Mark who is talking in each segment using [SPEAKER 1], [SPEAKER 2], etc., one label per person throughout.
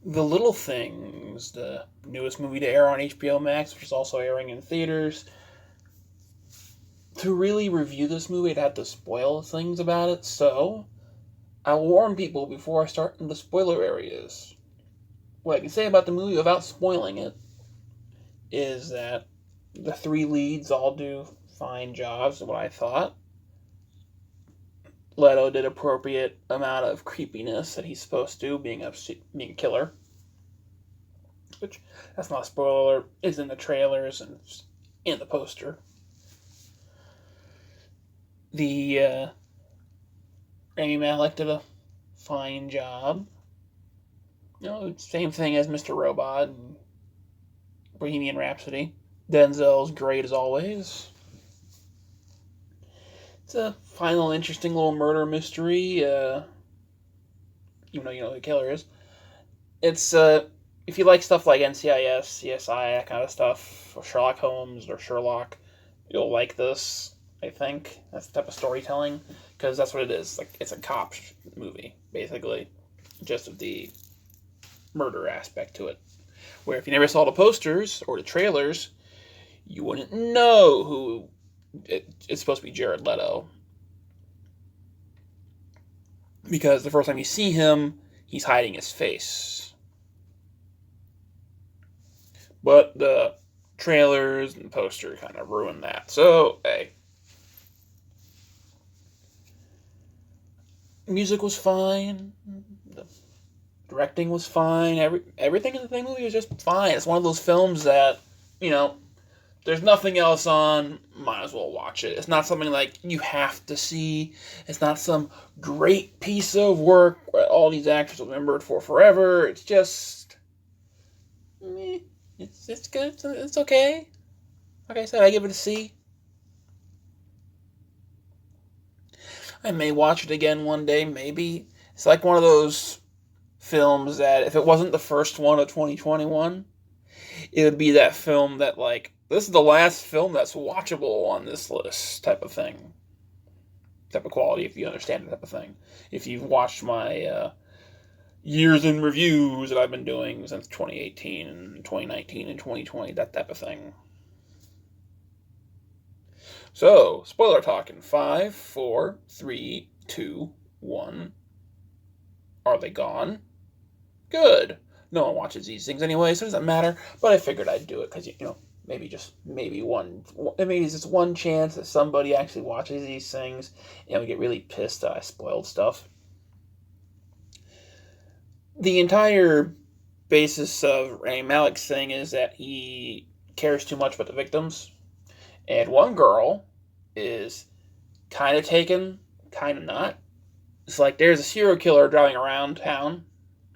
[SPEAKER 1] The Little Things, the newest movie to air on HBOMax, which is also airing in theaters. To really review this movie, I'd have to spoil things about it, so I'll warn people before I start in the spoiler areas. What I can say about the movie without spoiling it is that the three leads all do fine jobs, what I thought. Leto did appropriate amount of creepiness that he's supposed to, being a killer. Which, that's not a spoiler, is in the trailers and in the poster. The Rami Malek did a fine job. Same thing as Mr. Robot and Bohemian Rhapsody. Denzel's great as always. It's a final interesting little murder mystery, even though you know who the killer is. It's, if you like stuff like NCIS, CSI, that kind of stuff, or Sherlock Holmes or Sherlock, you'll like this, I think. That's the type of storytelling, because that's what it is. Like, it's a cop movie, basically, just with the murder aspect to it. Where if you never saw the posters or the trailers, you wouldn't know who it's supposed to be Jared Leto. Because the first time you see him, he's hiding his face. But the trailers and poster kind of ruined that. So, hey. Music was fine. The directing was fine. Everything in the movie was just fine. It's one of those films that, there's nothing else on, might as well watch it. It's not something like you have to see. It's not some great piece of work where all these actors will remember it for forever. It's just, it's good. It's okay. Like I said, I give it a C. I may watch it again one day, maybe. It's like one of those films that if it wasn't the first one of 2021, it would be that film that, like, this is the last film that's watchable on this list type of thing. Type of quality, if you understand the type of thing. If you've watched my years in reviews that I've been doing since 2018 and 2019 and 2020, that type of thing. So, spoiler talk in 5, 4, 3, 2, 1. Are they gone? Good. No one watches these things anyway, so it doesn't matter. But I figured I'd do it because, maybe it's just one chance that somebody actually watches these things and we get really pissed that I spoiled stuff. The entire basis of Rami Malek's thing is that he cares too much about the victims. And one girl is kind of taken, kind of not. It's like there's a serial killer driving around town,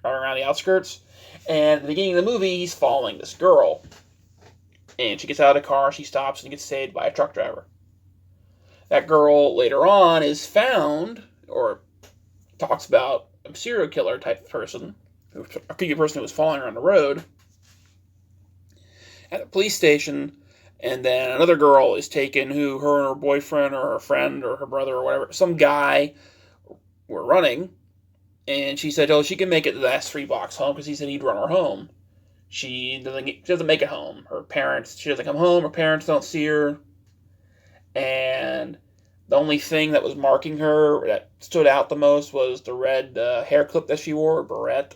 [SPEAKER 1] driving around the outskirts, and at the beginning of the movie, he's following this girl. And she gets out of the car, she stops, and gets saved by a truck driver. That girl, later on, is found, or talks about a serial killer type person, a creepy person who was following her on the road, at the police station. And then another girl is taken who her and her boyfriend or her friend or her brother or whatever, some guy were running. And she said, she can make it the last 3 blocks home because he said he'd run her home. She doesn't make it home. She doesn't come home. Her parents don't see her. And the only thing that was marking her that stood out the most was the red hair clip that she wore, a barrette.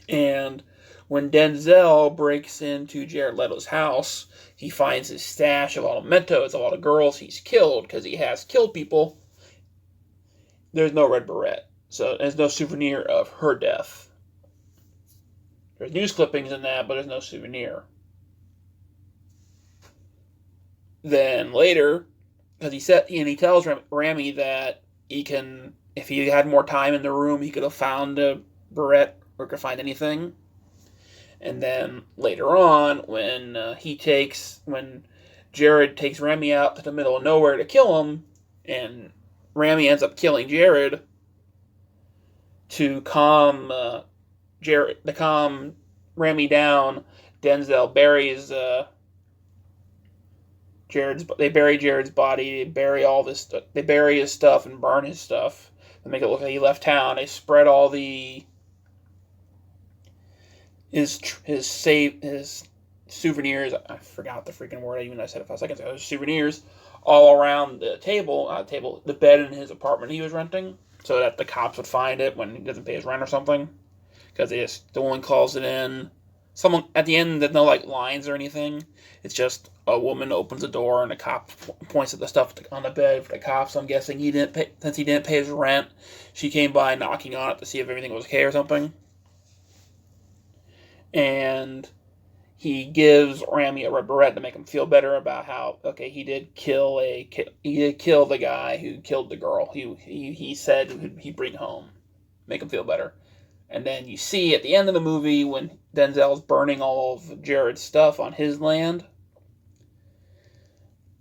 [SPEAKER 1] And when Denzel breaks into Jared Leto's house, he finds his stash of all the mementos, of all the girls he's killed, because he has killed people. There's no red barrette. So there's no souvenir of her death. There's news clippings in that, but there's no souvenir. Then later, because he tells Rami that if he had more time in the room, he could have found a barrette or could find anything. And then later on, when Jared takes Rami out to the middle of nowhere to kill him, and Rami ends up killing Jared to calm Rami down, Denzel buries Jared's. They bury Jared's body. They bury all this stuff. They bury his stuff and burn his stuff to make it look like he left town. They spread all the his souvenirs. I forgot the freaking word. Even I said it 5 seconds ago. His souvenirs all around the table, not the table, the bed in his apartment he was renting, so that the cops would find it when he doesn't pay his rent or something. Because the woman calls it in. Someone at the end, there's no like lines or anything. It's just a woman opens the door and a cop points at the stuff on the bed for the cops. I'm guessing since he didn't pay his rent, she came by knocking on it to see if everything was okay or something. And he gives Rami a red beret to make him feel better about how, okay, he did kill the guy who killed the girl. He said he'd bring home, make him feel better. And then you see at the end of the movie when Denzel's burning all of Jared's stuff on his land,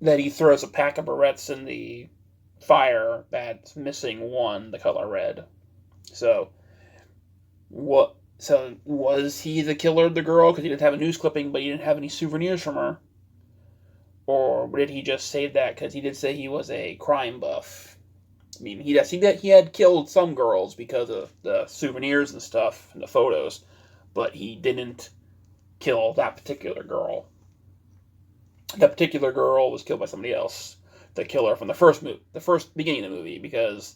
[SPEAKER 1] that he throws a pack of barrettes in the fire that's missing one, the color red. So was he the killer of the girl because he didn't have a news clipping, but he didn't have any souvenirs from her? Or did he just say that because he did say he was a crime buff? I mean, he had killed some girls because of the souvenirs and stuff and the photos, but he didn't kill that particular girl. That particular girl was killed by somebody else. The killer from the first beginning of the movie, because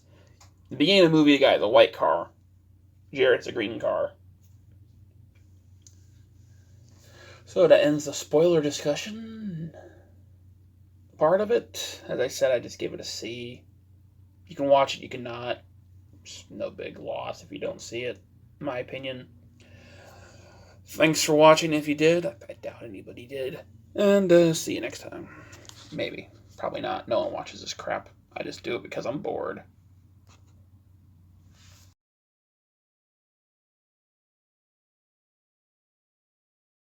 [SPEAKER 1] the beginning of the movie, the guy has a white car. Jared's a green car. So that ends the spoiler discussion part of it. As I said, I just gave it a C. You can watch it, you can not. It's no big loss if you don't see it, in my opinion. Thanks for watching if you did. I doubt anybody did. And see you next time. Maybe. Probably not. No one watches this crap. I just do it because I'm bored.